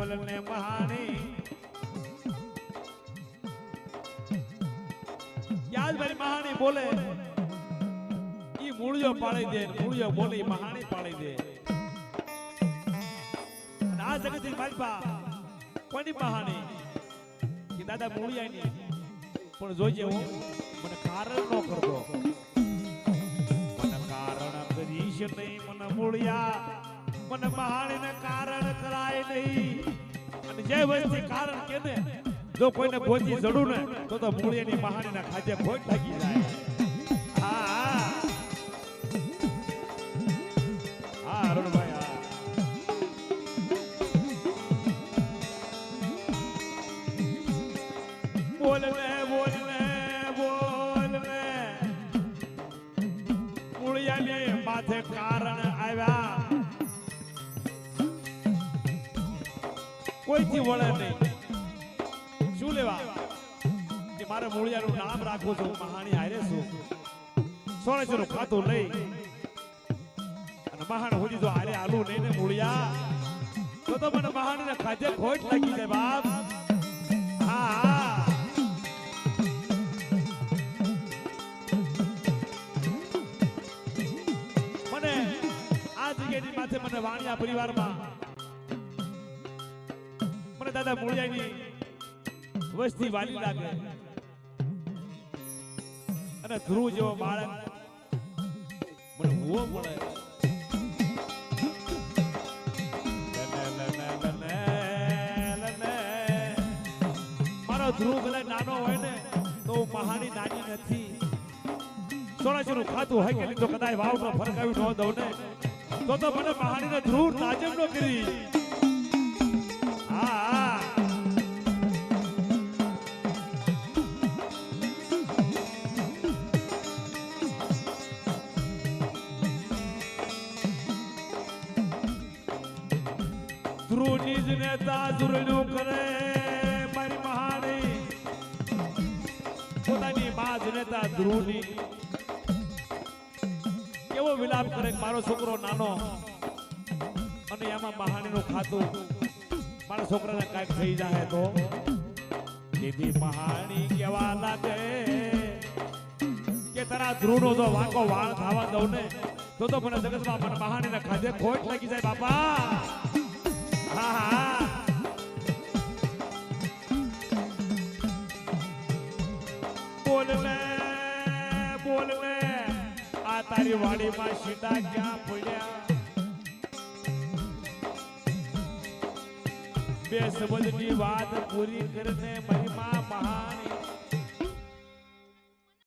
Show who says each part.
Speaker 1: બોલને મહાણી યાદ ભાઈ મહાણી બોલે ઈ મૂળિયો પાડી દે મૂળિયો બોલે મહાણી પાડી દે અને આ જગતની માલપા કોની મહાણી કે દાદા મૂળિયાની પણ જોજે હું મને કારણ નો કરતો મને કારણ કરીશ નહીં મને મૂળિયા મને મહાણીને કારણ કરાય નહીં અને જે વસ્તુ કારણ કે ને જો કોઈને ગોતી જડું ને તો મૂળિયાની મહાણીના ખાધે ખોટ લાગી જાય હા હા અરુણભાઈ હા બોલને બોલને બોલને મૂળિયાની માથે કારણ આવ્યા કોઈથી વળે નહીં શું લેવા કે મારે મૂળિયાનું નામ રાખવું છું મહાણી હારે છું સોળેસનું ખાતું લઈ અને મહાણ હોજી જો હારે આલુ નહીં ને મૂળિયા તો મને મહાણીને ખાધે ખોટ લાગી જાય બાપ હા હા મને આ જગ્યાની માથે મને વાણિયા પરિવારમાં દાદા મૂળિયાની વસ્તી વાલી લાગે અને ધ્રુવ જેવો બાળક મને હોવો મળે મારો ધ્રુવ ભલે નાનો હોય ને તો મહાણી નાની નથી સોળાશીનું ખાતું હોય કે લીધો કદાચ વાવનો ફરકાવી ન દઉં ને તો મને મહાણીને ધ્રુવ તાજમ નો કરી ધ્રુવની નેતા ધ્રુવનું કરે મારી મહાણી પોતાની માં નેતા ધ્રુવની કેવો વિલાપ કરે મારો છોકરો નાનો અને એમાં મહાણીનું ખાતું મારા છોકરાને કાંઈક થઈ જાય તો દીદી મહાણી કેવા લાગે કે તારા ધ્રુવનો જો વાંકો વાળ થવા દઉં ને તો મને જગતમાં મને મહાણીને ખાધે ખોટ લાગી જાય બાપા હા હા બોલને બોલને આ તારી વાડીમાં સીધા ક્યાં પડ્યા બે સમજની વાત પૂરી કરીને